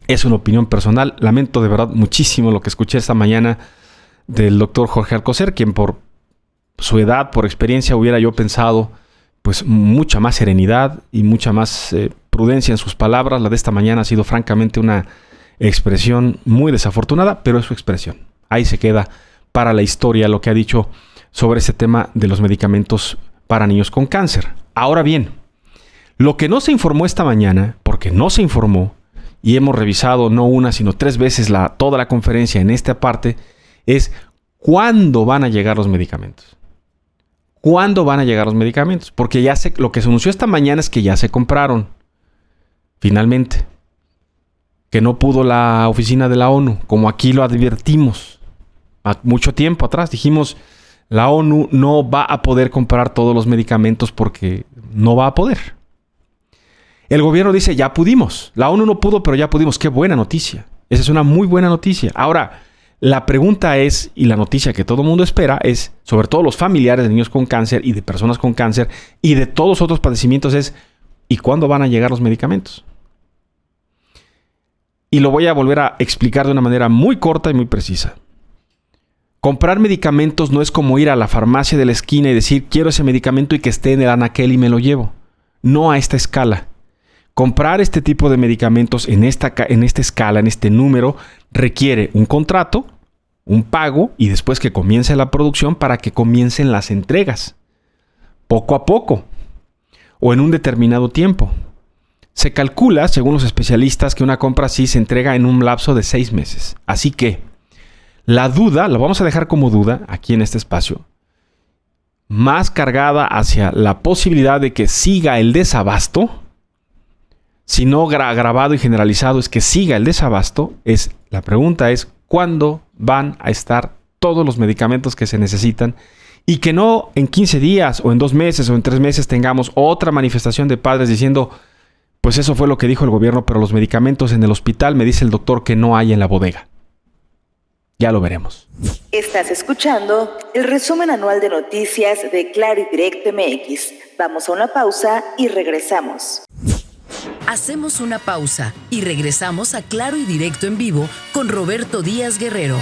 es una opinión personal. Lamento de verdad muchísimo lo que escuché esta mañana del doctor Jorge Alcocer, quien por su edad, por experiencia, hubiera yo pensado pues mucha más serenidad y mucha más prudencia en sus palabras. La de esta mañana ha sido francamente una expresión muy desafortunada, pero es su expresión. Ahí se queda para la historia lo que ha dicho sobre este tema de los medicamentos para niños con cáncer. Ahora bien, lo que no se informó esta mañana, porque no se informó, y hemos revisado no una, sino 3 veces toda la conferencia en esta parte, es cuándo van a llegar los medicamentos. ¿Cuándo van a llegar los medicamentos? Porque lo que se anunció esta mañana es que ya se compraron. Finalmente. Que no pudo la oficina de la ONU, como aquí lo advertimos. Mucho tiempo atrás dijimos, la ONU no va a poder comprar todos los medicamentos porque no va a poder. El gobierno dice, ya pudimos. La ONU no pudo, pero ya pudimos. Qué buena noticia. Esa es una muy buena noticia. Ahora, la pregunta es, y la noticia que todo el mundo espera es, sobre todo los familiares de niños con cáncer y de personas con cáncer y de todos otros padecimientos es, ¿y cuándo van a llegar los medicamentos? Y lo voy a volver a explicar de una manera muy corta y muy precisa. Comprar medicamentos no es como ir a la farmacia de la esquina y decir, quiero ese medicamento y que esté en el anaquel y me lo llevo. No a esta escala. Comprar este tipo de medicamentos en esta escala, en este número, requiere un contrato, un pago y después que comience la producción para que comiencen las entregas. Poco a poco o en un determinado tiempo. Se calcula, según los especialistas, que una compra así se entrega en un lapso de 6 meses. Así que la duda, la vamos a dejar como duda aquí en este espacio, más cargada hacia la posibilidad de que siga el desabasto. Si no agravado y generalizado es que siga el desabasto, la pregunta es ¿cuándo van a estar todos los medicamentos que se necesitan? Y que no en 15 días o en 2 meses o en 3 meses tengamos otra manifestación de padres diciendo, pues eso fue lo que dijo el gobierno, pero los medicamentos en el hospital me dice el doctor que no hay en la bodega. Ya lo veremos. Estás escuchando el resumen anual de noticias de Claro y Directo MX. Vamos a una pausa y regresamos. Hacemos una pausa y regresamos a Claro y Directo en vivo con Roberto Díaz Guerrero.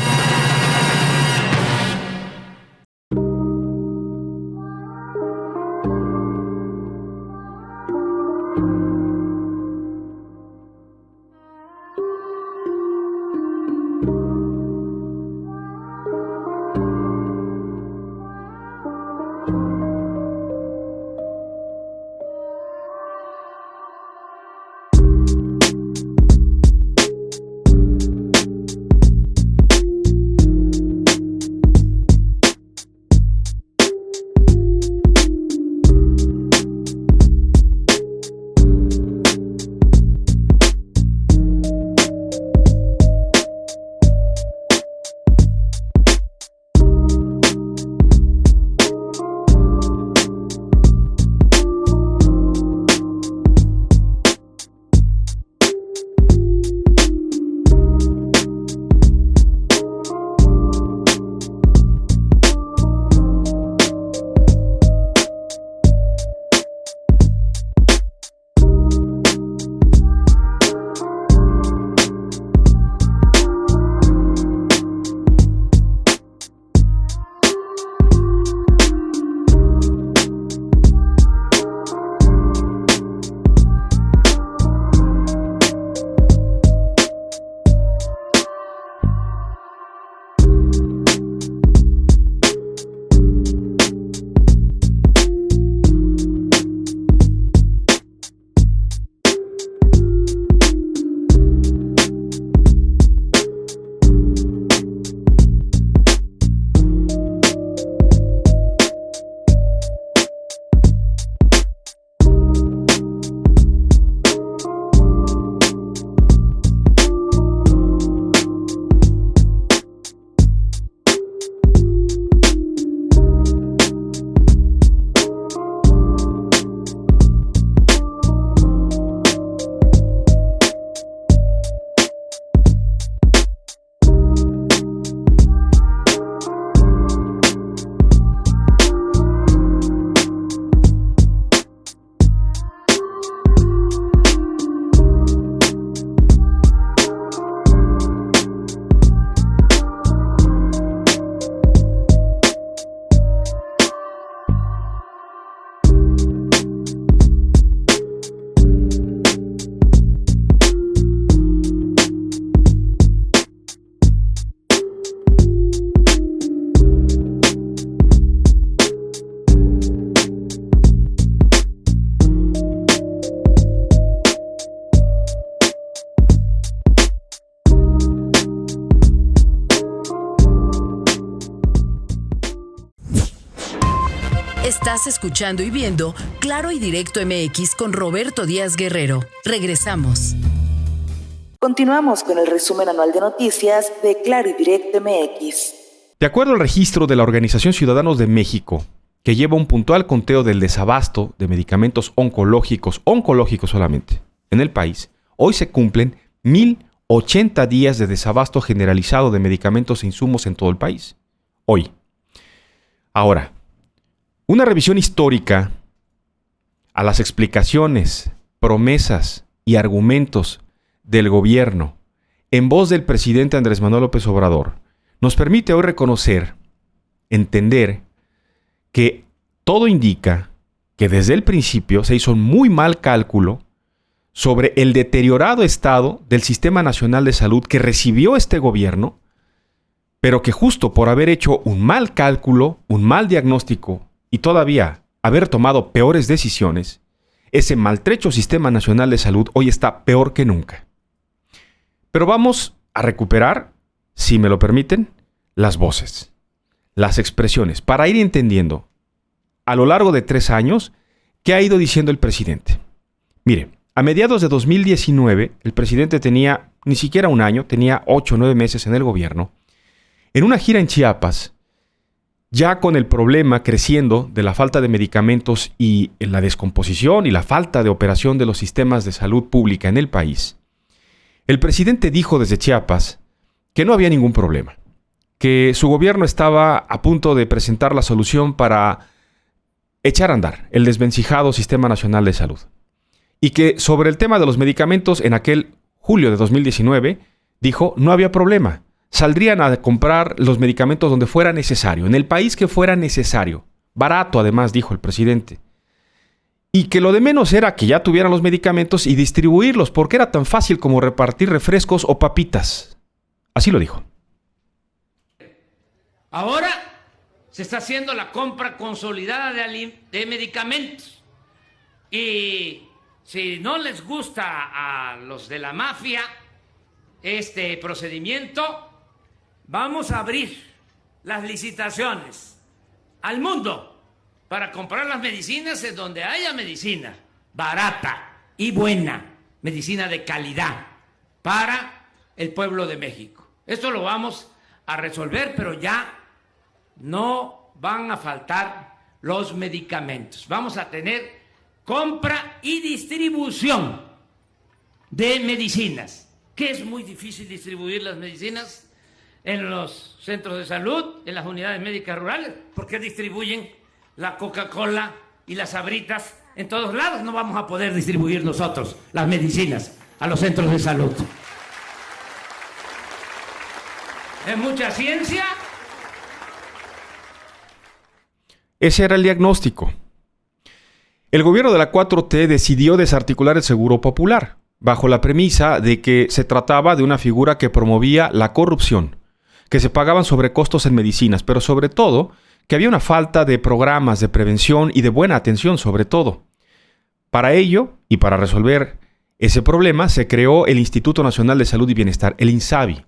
Estás escuchando y viendo Claro y Directo MX con Roberto Díaz Guerrero. Regresamos. Continuamos con el resumen anual de noticias de Claro y Directo MX. De acuerdo al registro de la Organización Ciudadanos de México, que lleva un puntual conteo del desabasto de medicamentos oncológicos solamente, en el país, hoy se cumplen 1,080 días de desabasto generalizado de medicamentos e insumos en todo el país. Hoy. Ahora, una revisión histórica a las explicaciones, promesas y argumentos del gobierno en voz del presidente Andrés Manuel López Obrador nos permite hoy reconocer, entender que todo indica que desde el principio se hizo un muy mal cálculo sobre el deteriorado estado del Sistema Nacional de Salud que recibió este gobierno, pero que justo por haber hecho un mal cálculo, un mal diagnóstico y todavía haber tomado peores decisiones, ese maltrecho Sistema Nacional de Salud hoy está peor que nunca. Pero vamos a recuperar, si me lo permiten, las voces, las expresiones, para ir entendiendo a lo largo de 3 años qué ha ido diciendo el presidente. Mire, a mediados de 2019, el presidente tenía ni siquiera un año, tenía 8 o 9 meses en el gobierno. En una gira en Chiapas, ya con el problema creciendo de la falta de medicamentos y la descomposición y la falta de operación de los sistemas de salud pública en el país, el presidente dijo desde Chiapas que no había ningún problema, que su gobierno estaba a punto de presentar la solución para echar a andar el desvencijado Sistema Nacional de Salud. Y que sobre el tema de los medicamentos en aquel julio de 2019, dijo no había problema. Saldrían a comprar los medicamentos donde fuera necesario, en el país que fuera necesario. Barato, además, dijo el presidente. Y que lo de menos era que ya tuvieran los medicamentos y distribuirlos, porque era tan fácil como repartir refrescos o papitas. Así lo dijo. Ahora se está haciendo la compra consolidada de medicamentos. Y si no les gusta a los de la mafia este procedimiento, vamos a abrir las licitaciones al mundo para comprar las medicinas en donde haya medicina barata y buena, medicina de calidad para el pueblo de México. Esto lo vamos a resolver, pero ya no van a faltar los medicamentos. Vamos a tener compra y distribución de medicinas, que es muy difícil distribuir las medicinas en los centros de salud, en las unidades médicas rurales, porque distribuyen la Coca-Cola y las Sabritas en todos lados. No vamos a poder distribuir nosotros las medicinas a los centros de salud. Es mucha ciencia. Ese era el diagnóstico. El gobierno de la 4T decidió desarticular el Seguro Popular, bajo la premisa de que se trataba de una figura que promovía la corrupción, que se pagaban sobrecostos en medicinas, pero sobre todo que había una falta de programas de prevención y de buena atención sobre todo. Para ello, y para resolver ese problema, se creó el Instituto Nacional de Salud y Bienestar, el INSABI.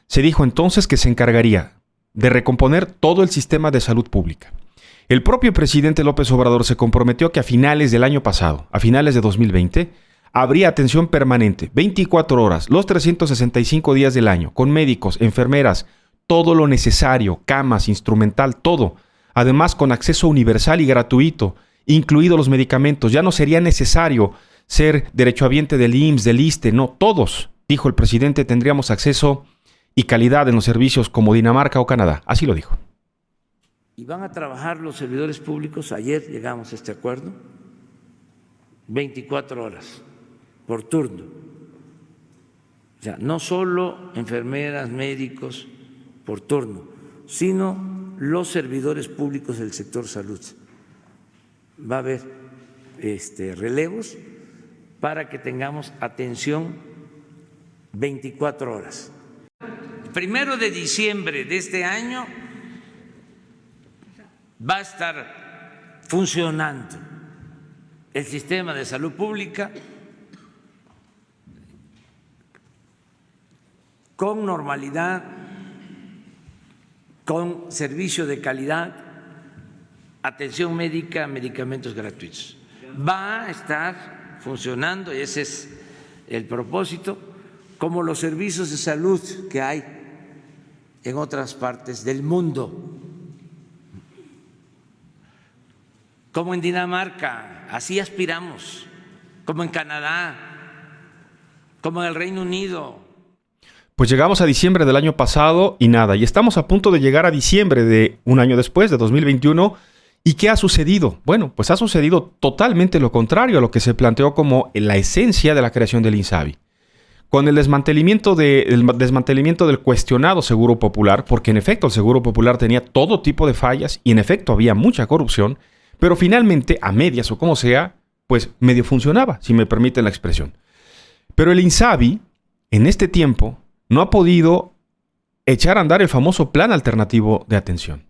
Se dijo entonces que se encargaría de recomponer todo el sistema de salud pública. El propio presidente López Obrador se comprometió que a finales del año pasado, a finales de 2020, habría atención permanente, 24 horas, los 365 días del año, con médicos, enfermeras, todo lo necesario, camas, instrumental, todo. Además, con acceso universal y gratuito, incluidos los medicamentos. Ya no sería necesario ser derechohabiente del IMSS, del ISSSTE, no, todos, dijo el presidente, tendríamos acceso y calidad en los servicios como Dinamarca o Canadá. Así lo dijo. Y van a trabajar los servidores públicos, ayer llegamos a este acuerdo, 24 horas por turno. O sea, no solo enfermeras, médicos por turno, sino los servidores públicos del sector salud. Va a haber relevos para que tengamos atención 24 horas. El 1 de diciembre de este año va a estar funcionando el sistema de salud pública con normalidad, con servicio de calidad atención médica, medicamentos gratuitos. Va a estar funcionando, y ese es el propósito, como los servicios de salud que hay en otras partes del mundo, como en Dinamarca, así aspiramos, como en Canadá, como en el Reino Unido. Pues llegamos a diciembre del año pasado y nada, y estamos a punto de llegar a diciembre de un año después, de 2021. ¿Y qué ha sucedido? Bueno, pues ha sucedido totalmente lo contrario a lo que se planteó como la esencia de la creación del INSABI. Con el desmantelamiento del cuestionado Seguro Popular, porque en efecto el Seguro Popular tenía todo tipo de fallas y en efecto había mucha corrupción, pero finalmente, a medias o como sea, pues medio funcionaba, si me permiten la expresión. Pero el INSABI, en este tiempo, no ha podido echar a andar el famoso plan alternativo de atención.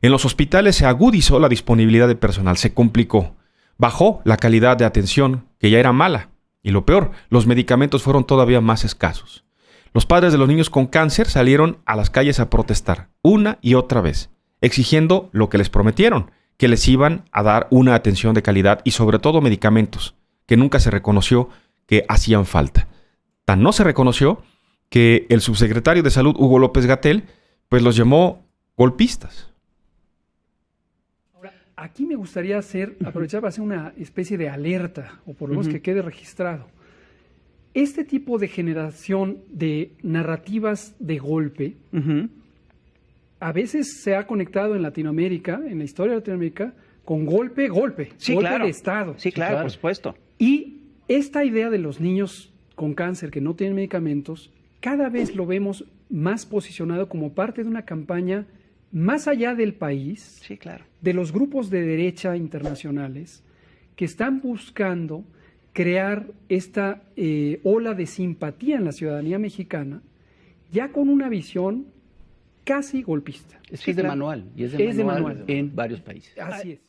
En los hospitales se agudizó la disponibilidad de personal, se complicó, bajó la calidad de atención, que ya era mala. Y lo peor, los medicamentos fueron todavía más escasos. Los padres de los niños con cáncer salieron a las calles a protestar, una y otra vez, exigiendo lo que les prometieron, que les iban a dar una atención de calidad y sobre todo medicamentos, que nunca se reconoció que hacían falta. Tan no se reconoció que el subsecretario de Salud, Hugo López-Gatell, pues los llamó golpistas. Aquí me gustaría aprovechar para hacer una especie de alerta, o por lo menos que quede registrado. Este tipo de generación de narrativas de golpe, a veces se ha conectado en Latinoamérica, en la historia de Latinoamérica, con golpe Sí, golpe claro. de Estado. Sí, claro, por supuesto. Y esta idea de los niños con cáncer que no tienen medicamentos, cada vez lo vemos más posicionado como parte de una campaña más allá del país, Sí, claro. de los grupos de derecha internacionales que están buscando crear esta ola de simpatía en la ciudadanía mexicana, ya con una visión casi golpista. Es de manual, y es de manual en varios países. Así es.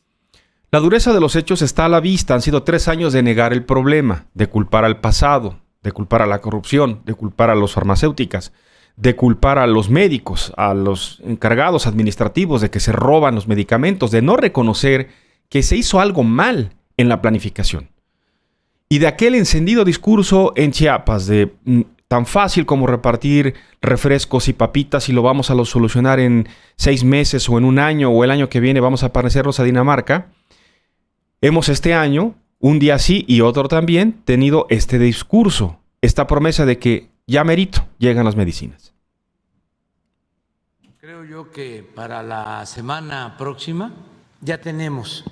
La dureza de los hechos está a la vista. Han sido 3 años de negar el problema, de culpar al pasado, de culpar a la corrupción, de culpar a las farmacéuticas, de culpar a los médicos, a los encargados administrativos de que se roban los medicamentos, de no reconocer que se hizo algo mal en la planificación. Y de aquel encendido discurso en Chiapas de tan fácil como repartir refrescos y papitas y lo vamos a solucionar en 6 meses o en 1 año o el año que viene vamos a parecernos a Dinamarca. Hemos este año, un día sí y otro también, tenido este discurso, esta promesa de que ya merito llegan las medicinas. Creo yo que para la semana próxima ya tenemos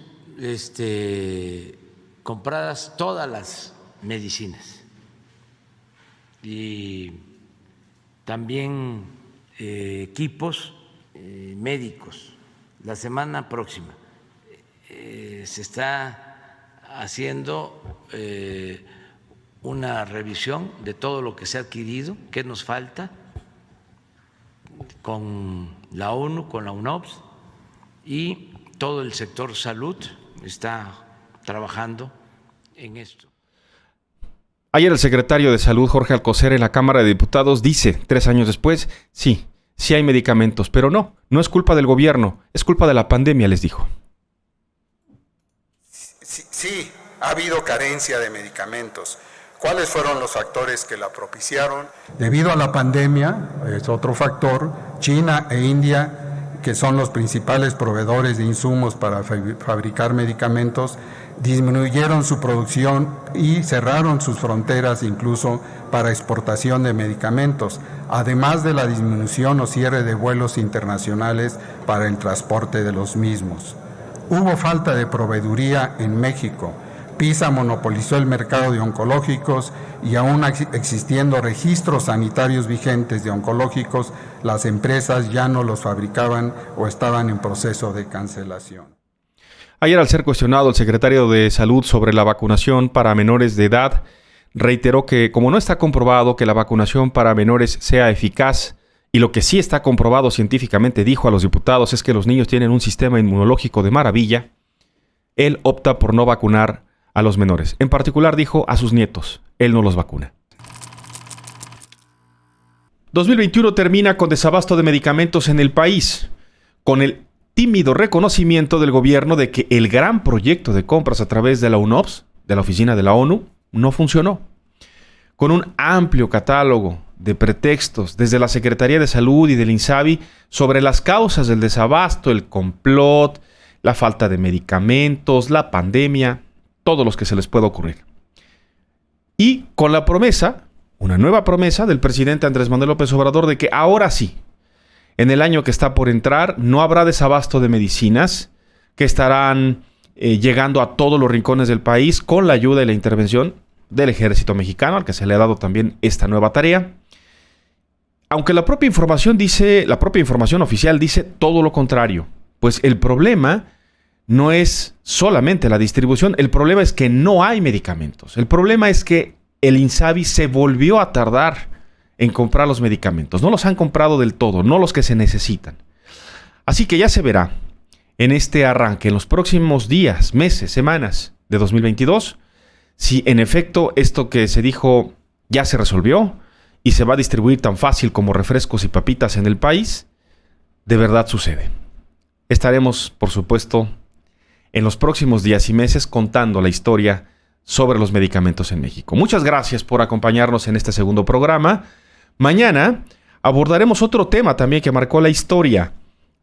compradas todas las medicinas y también equipos médicos. La semana próxima se está haciendo una revisión de todo lo que se ha adquirido, qué nos falta, con la ONU, con la UNOPS, y todo el sector salud está trabajando en esto. Ayer el secretario de Salud, Jorge Alcocer, en la Cámara de Diputados dice, 3 años después, sí hay medicamentos, pero no es culpa del gobierno, es culpa de la pandemia, les dijo. Sí, ha habido carencia de medicamentos. ¿Cuáles fueron los factores que la propiciaron? Debido a la pandemia, es otro factor, China e India, que son los principales proveedores de insumos para fabricar medicamentos, disminuyeron su producción y cerraron sus fronteras incluso para exportación de medicamentos, además de la disminución o cierre de vuelos internacionales para el transporte de los mismos. Hubo falta de proveeduría en México. PISA monopolizó el mercado de oncológicos y aún existiendo registros sanitarios vigentes de oncológicos, las empresas ya no los fabricaban o estaban en proceso de cancelación. Ayer, al ser cuestionado el secretario de Salud sobre la vacunación para menores de edad, reiteró que como no está comprobado que la vacunación para menores sea eficaz, y lo que sí está comprobado científicamente, dijo a los diputados, es que los niños tienen un sistema inmunológico de maravilla, él opta por no vacunar a los menores. En particular, dijo, a sus nietos. Él no los vacuna. 2021 termina con desabasto de medicamentos en el país, con el tímido reconocimiento del gobierno de que el gran proyecto de compras a través de la UNOPS, de la oficina de la ONU, no funcionó. Con un amplio catálogo de pretextos desde la Secretaría de Salud y del INSABI sobre las causas del desabasto, el complot, la falta de medicamentos, la pandemia, todos los que se les pueda ocurrir. Y con la promesa, una nueva promesa del presidente Andrés Manuel López Obrador de que ahora sí, en el año que está por entrar, no habrá desabasto de medicinas que estarán llegando a todos los rincones del país con la ayuda y la intervención del Ejército Mexicano, al que se le ha dado también esta nueva tarea. Aunque la propia información oficial dice todo lo contrario, pues el problema no es solamente la distribución, el problema es que no hay medicamentos. El problema es que el INSABI se volvió a tardar en comprar los medicamentos. No los han comprado del todo, no los que se necesitan. Así que ya se verá en este arranque, en los próximos días, meses, semanas de 2022, si en efecto esto que se dijo ya se resolvió y se va a distribuir tan fácil como refrescos y papitas en el país, de verdad sucede. Estaremos, por supuesto, en los próximos días y meses contando la historia sobre los medicamentos en México. Muchas gracias por acompañarnos en este segundo programa. Mañana abordaremos otro tema también que marcó la historia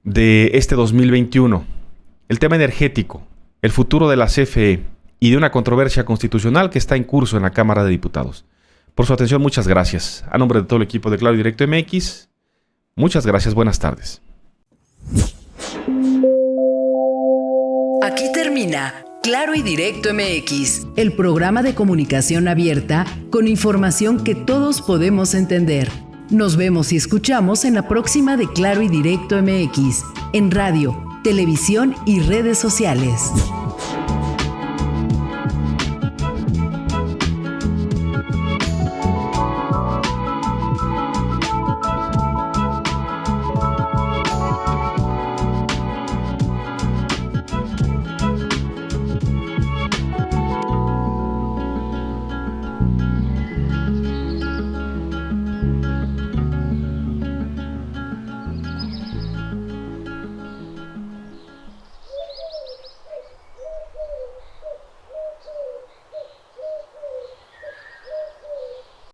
de este 2021. El tema energético, el futuro de la CFE y de una controversia constitucional que está en curso en la Cámara de Diputados. Por su atención, muchas gracias. A nombre de todo el equipo de Claro y Directo MX, muchas gracias. Buenas tardes. Aquí termina Claro y Directo MX, el programa de comunicación abierta con información que todos podemos entender. Nos vemos y escuchamos en la próxima de Claro y Directo MX, en radio, televisión y redes sociales.